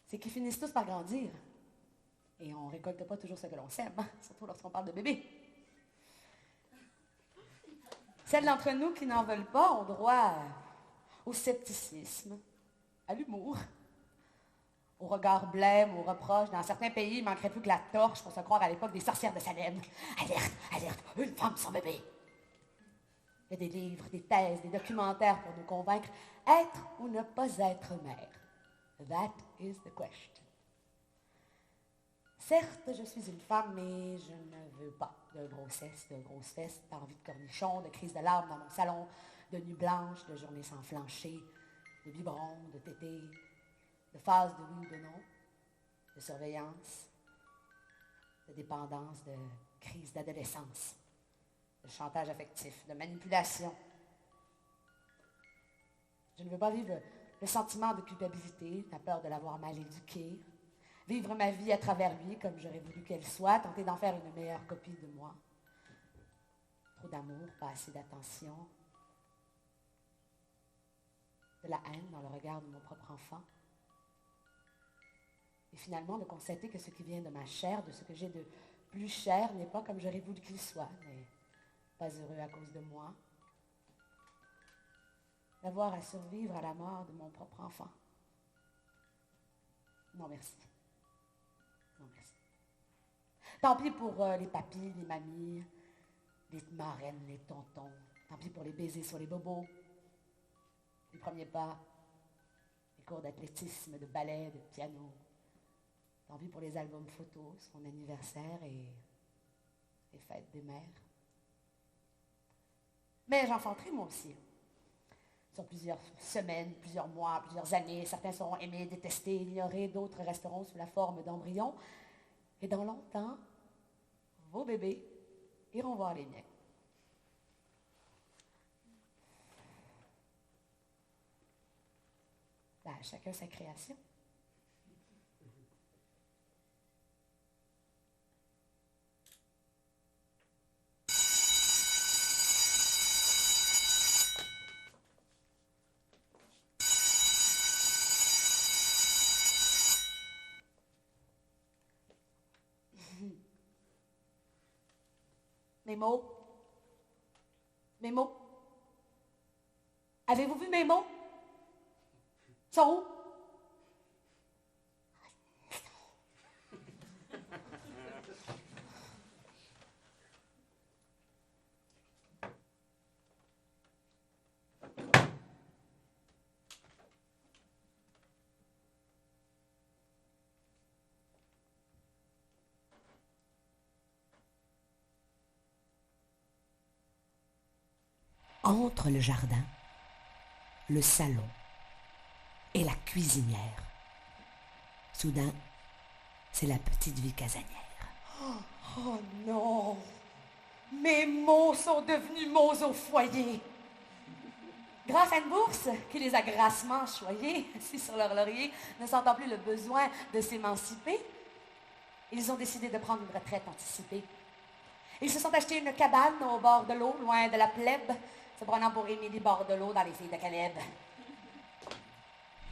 c'est qu'ils finissent tous par grandir. Et on ne récolte pas toujours ce que l'on sème, hein, surtout lorsqu'on parle de bébés. Celles d'entre nous qui n'en veulent pas ont droit au scepticisme, à l'humour, au regard blême, aux reproches. Dans certains pays, il ne manquerait plus que la torche pour se croire à l'époque des sorcières de Salem. Alerte, alerte, une femme sans bébé. Il y a des livres, des thèses, des documentaires pour nous convaincre. Être ou ne pas être mère. That is the question. Certes, je suis une femme, mais je ne veux pas de grossesse, de grosses fesses, d'envie de cornichons, de crise de larmes dans mon salon, de nuits blanches, de journées sans flancher, de biberons, de tétés, de phases de oui ou de non, de surveillance, de dépendance, de crise d'adolescence, de chantage affectif, de manipulation. Je ne veux pas vivre le sentiment de culpabilité, la peur de l'avoir mal éduqué, vivre ma vie à travers lui comme j'aurais voulu qu'elle soit, tenter d'en faire une meilleure copie de moi. Trop d'amour, pas assez d'attention, de la haine dans le regard de mon propre enfant. Et finalement, de constater que ce qui vient de ma chair, de ce que j'ai de plus cher, n'est pas comme j'aurais voulu qu'il soit, mais pas heureux à cause de moi. D'avoir à survivre à la mort de mon propre enfant. Non, merci. Non, merci. Tant pis pour les papis, les mamies, les marraines, les tontons. Tant pis pour les baisers sur les bobos, les premiers pas, les cours d'athlétisme, de ballet, de piano. Tant pis pour les albums photos, son anniversaire et les fêtes des mères. Mais j'enfanterai moi aussi. Sur plusieurs semaines, plusieurs mois, plusieurs années, certains seront aimés, détestés, ignorés, d'autres resteront sous la forme d'embryons. Et dans longtemps, vos bébés iront voir les miens. Ben, chacun sa création. Mes mots. Mes mots. Avez-vous vu mes mots? Ils sont où? Entre le jardin, le salon et la cuisinière. Soudain, c'est la petite vie casanière. Oh non! Mes mots sont devenus mots au foyer. Grâce à une bourse qui les a grassement choyés, assis sur leur laurier, ne sentant plus le besoin de s'émanciper, ils ont décidé de prendre une retraite anticipée. Ils se sont achetés une cabane au bord de l'eau, loin de la plèbe, se prenant pour Émilie Bordelot dans Les Filles de Caleb.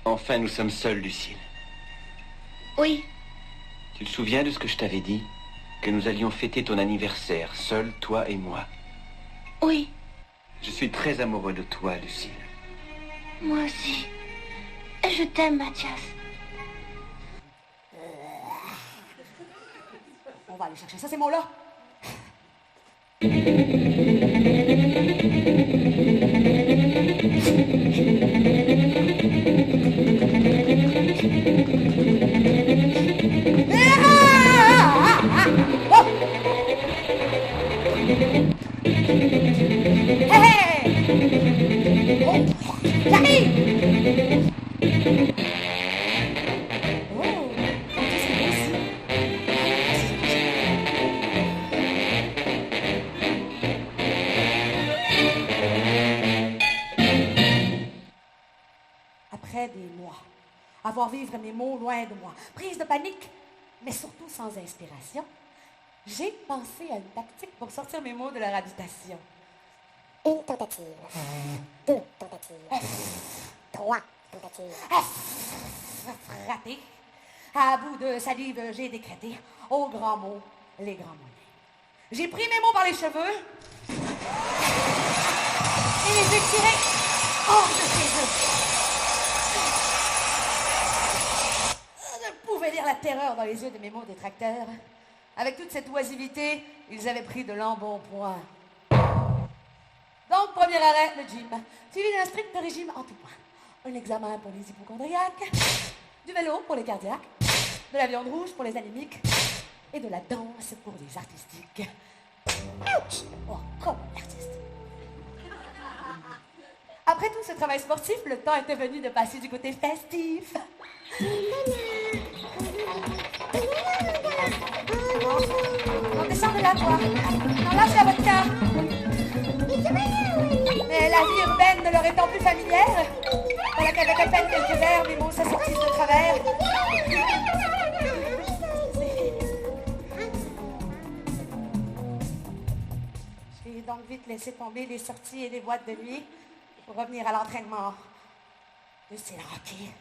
Enfin, nous sommes seuls, Lucille. Oui. Tu te souviens de ce que je t'avais dit? Que nous allions fêter ton anniversaire, seuls, toi et moi. Oui. Je suis très amoureux de toi, Lucille. Moi aussi. Et je t'aime, Mathias. On va aller chercher ça, ces mots-là. Après des mois, à voir vivre mes mots loin de moi, prise de panique, mais surtout sans inspiration, j'ai pensé à une tactique pour sortir mes mots de leur habitation. Une tentative, deux tentatives, trois tentatives. Raté. À bout de salive, j'ai décrété, au grand mot, les grands moyens. J'ai pris mes mots par les cheveux et les ai tirés hors de ses yeux. Je pouvais lire la terreur dans les yeux de mes mots détracteurs. Avec toute cette oisivité, ils avaient pris de l'embonpoint. Donc, premier arrêt, le gym. Suivi d'un strict régime en tout point. Un examen pour les hypochondriaques, du vélo pour les cardiaques, de la viande rouge pour les anémiques et de la danse pour les artistiques. Ouch! Oh, comme l'artiste. Après tout ce travail sportif, le temps était venu de passer du côté festif. On descend de la voie. Non, là, c'est à votre car. Mais la vie urbaine ne leur étant plus familière, voilà qu'avec à peine quelques vers, mes mots s'assortissent de travers. J'ai donc vite laissé tomber les sorties et les boîtes de nuit pour revenir à l'entraînement de Célanquet.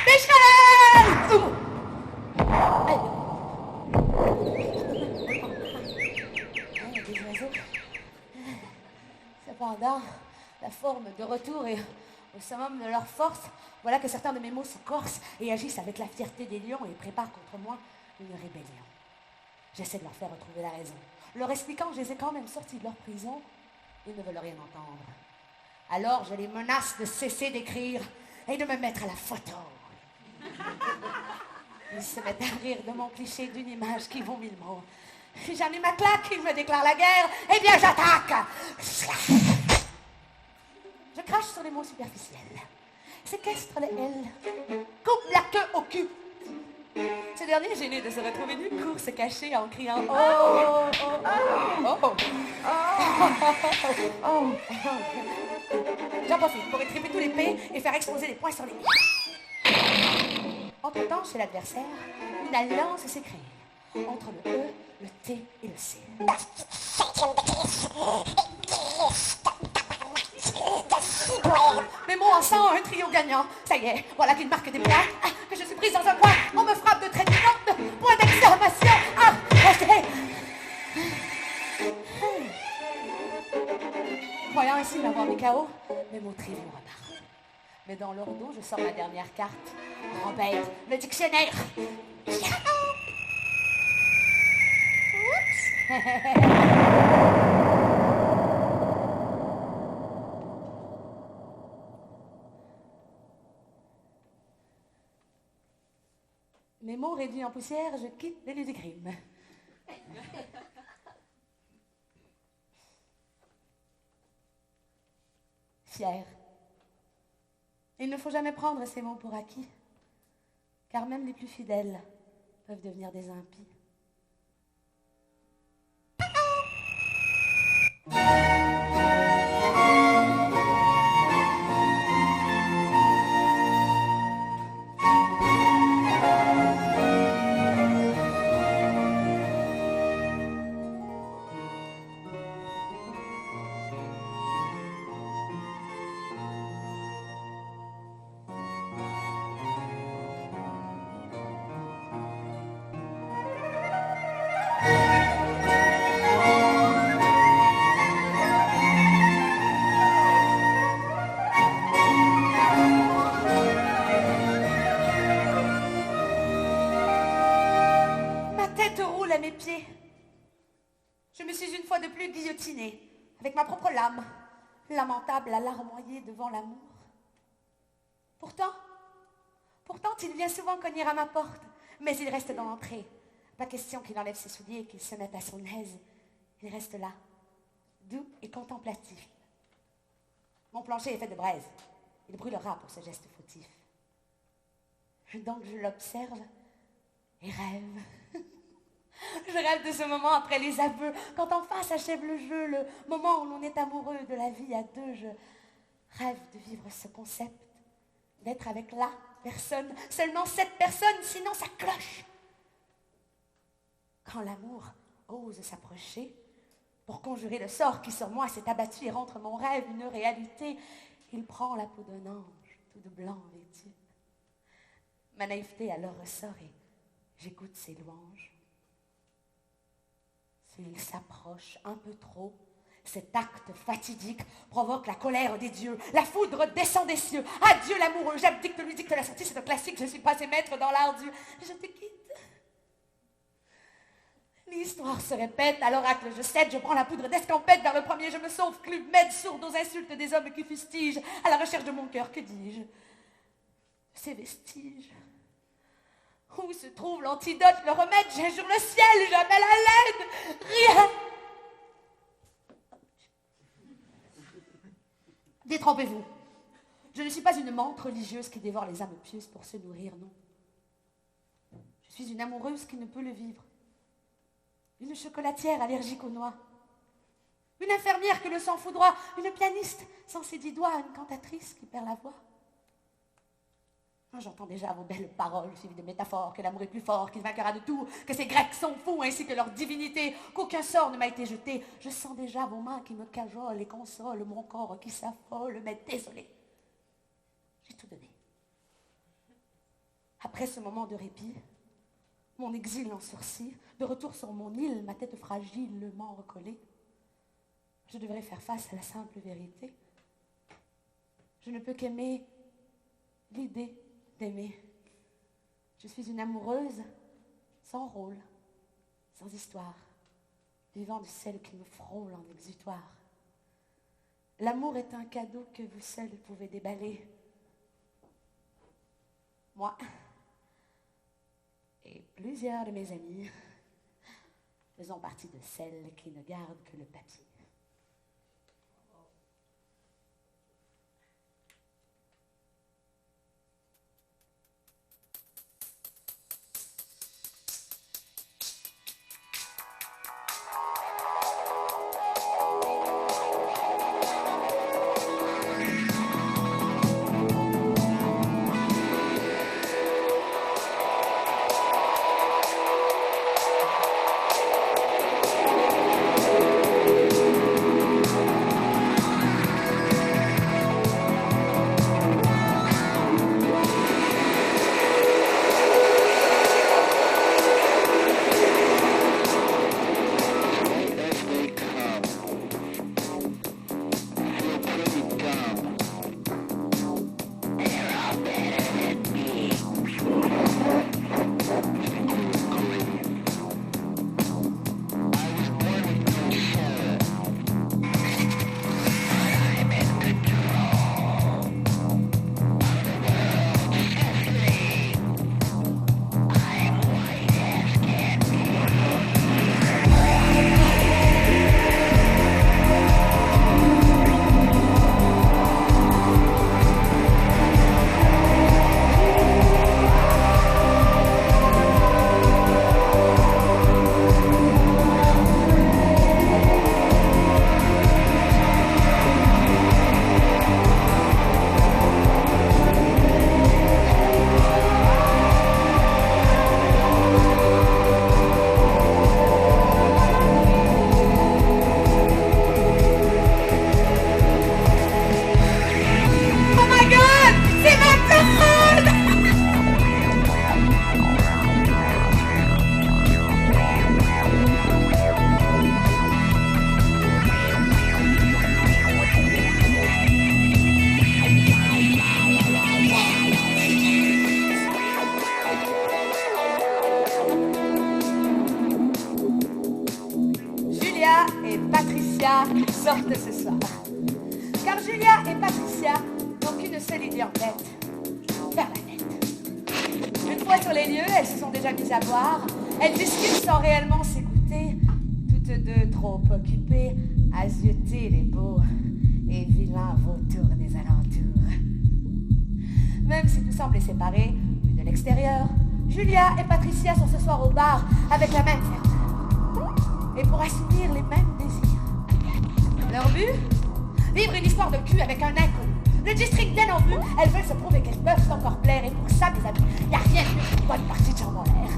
Pécherel! Des oiseaux. Cependant, la forme de retour est au summum de leur force. Voilà que certains de mes mots se corsent et agissent avec la fierté des lions et préparent contre moi une rébellion. J'essaie de leur faire retrouver la raison. Leur expliquant que je les ai quand même sortis de leur prison, ils ne veulent rien entendre. Alors je les menace de cesser d'écrire et de me mettre à la photo. Ils se mettent à rire de mon cliché d'une image qui vaut 1000 mots. J'en ai ma claque, ils me déclarent la guerre, eh bien j'attaque. Je crache sur les mots superficiels, séquestre les L, coupe la queue au cul. Ce dernier gêné de se retrouver nu court se cacher en criant oh, oh, oh, oh, oh, oh. J'en profite pour étriper tous les P et faire exploser les poings sur les i. Entre-temps, chez l'adversaire, une alliance s'est créée entre le E, le T et le C. Mes mots ensemble, un trio gagnant. Ça y est, voilà qu'une marque des points. Ah, que je suis prise dans un coin. On me frappe de traits d'union. Point d'exclamation. Ah, ok. Croyant ainsi m'avoir mis KO, mes mots triviaux repartent. Mais dans leur dos, je sors ma dernière carte. Embête, le dictionnaire. Mes mots réduits en poussière, je quitte les lieux du crime. Fier. Il ne faut jamais prendre ces mots pour acquis, car même les plus fidèles peuvent devenir des impies. À mes pieds. Je me suis une fois de plus guillotinée avec ma propre lame, lamentable à larmoyer devant l'amour. Pourtant, il vient souvent cogner à ma porte, mais il reste dans l'entrée. Pas question qu'il enlève ses souliers et qu'il se mette à son aise. Il reste là, doux et contemplatif. Mon plancher est fait de braise. Il brûlera pour ce geste fautif. Donc je l'observe et rêve. Je rêve de ce moment après les aveux, quand enfin s'achève le jeu, le moment où l'on est amoureux de la vie à deux. Je rêve de vivre ce concept, d'être avec la personne, seulement cette personne, sinon ça cloche. Quand l'amour ose s'approcher, pour conjurer le sort qui sur moi s'est abattu et rendre mon rêve une réalité, il prend la peau d'un ange tout de blanc vêtu. Ma naïveté alors ressort et j'écoute ses louanges. S'il s'approche un peu trop, cet acte fatidique provoque la colère des dieux. La foudre descend des cieux. Adieu l'amoureux, j'abdique de lui, dicte la sortie, c'est un classique, je suis passé maître dans l'art du... Je te quitte. L'histoire se répète, à l'oracle je cède, je prends la poudre d'escampette vers le premier, je me sauve, clube, m'aide, sourde aux insultes des hommes qui fustigent, à la recherche de mon cœur, que dis-je? Ces vestiges. Où se trouve l'antidote, le remède? J'injure le ciel, j'appelle à l'aide. Rien. Détrompez-vous. Je ne suis pas une menthe religieuse qui dévore les âmes pieuses pour se nourrir, non. Je suis une amoureuse qui ne peut le vivre. Une chocolatière allergique aux noix. Une infirmière que le sang foudroie. Une pianiste sans ses 10 doigts. Une cantatrice qui perd la voix. J'entends déjà vos belles paroles suivies de métaphores, que l'amour est plus fort, qu'il vainquera de tout, que ces Grecs sont fous ainsi que leur divinité, qu'aucun sort ne m'a été jeté. Je sens déjà vos mains qui me cajolent et consolent, mon corps qui s'affole, mais désolé. J'ai tout donné. Après ce moment de répit, mon exil en sursis, de retour sur mon île, ma tête fragilement recollée, je devrais faire face à la simple vérité. Je ne peux qu'aimer l'idée d'aimer. Je suis une amoureuse sans rôle, sans histoire, vivant de celle qui me frôle en exutoire. L'amour est un cadeau que vous seul pouvez déballer. Moi et plusieurs de mes amis faisons partie de celles qui ne gardent que le papier. sortent ce soir. Car Julia et Patricia n'ont qu'une seule idée en tête, faire la fête. Une fois sur les lieux, elles se sont déjà mises à boire. Elles discutent sans réellement s'écouter, toutes deux trop occupées à zioter les beaux et vilains vautours des alentours. Même si tout semble séparé, vu de l'extérieur, Julia et Patricia sont ce soir au bar avec la même ferveur et pour assouvir les mêmes désirs. Leur but? Vivre une histoire de cul avec un inconnu. Le district bien en vue, elles veulent se prouver qu'elles peuvent encore plaire et pour ça, mes amis, y a rien de mieux qu'une bonne partie de jambes en l'air.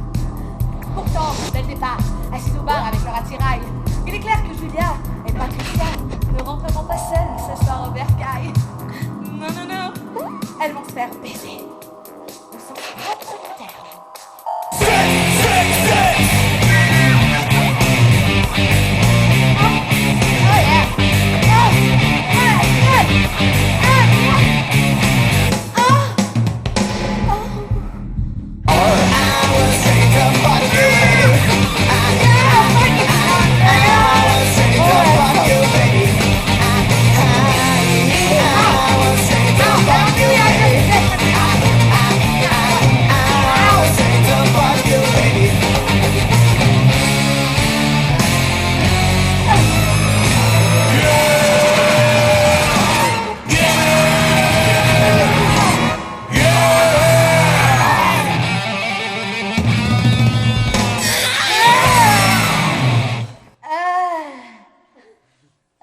Pourtant, dès le départ, assises au bar avec leur attirail, il est clair que Julia et Patricia ne rentreront pas seules ce soir au bercail. Non, non, non. elles vont se faire baiser. Au sens propre du terme.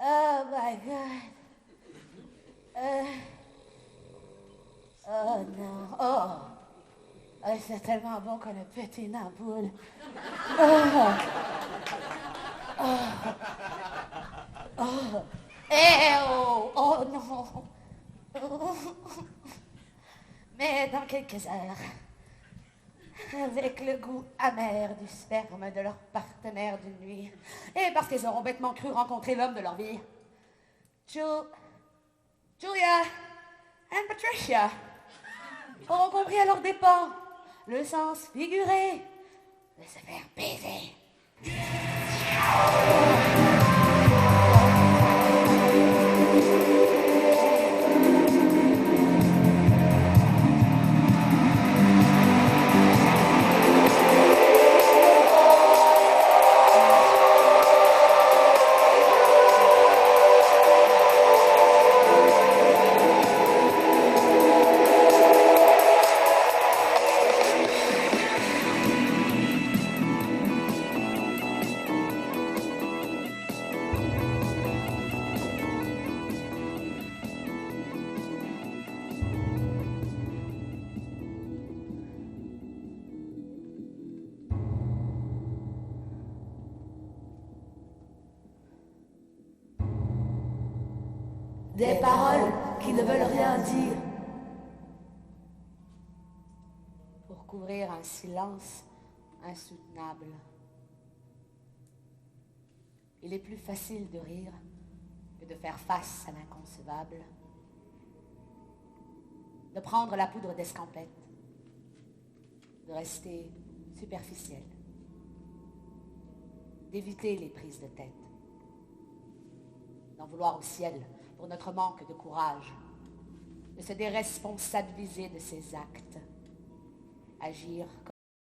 Oh my God. Oh non. Oh. C'est tellement bon qu'on a pété une ampoule. Oh. Oh. Oh. Eh oh. Oh non. Oh. Mais dans quelques heures, avec le goût amer du sperme de leur partenaire de nuit, et parce qu'ils auront bêtement cru rencontrer l'homme de leur vie, Julia et Patricia auront compris à leurs dépens le sens figuré de se faire baiser. Des paroles qui ne veulent rien dire. Pour couvrir un silence insoutenable. Il est plus facile de rire que de faire face à l'inconcevable. De prendre la poudre d'escampette. De rester superficiel. D'éviter les prises de tête. D'en vouloir au ciel pour notre manque de courage, de se déresponsabiliser de ses actes, agir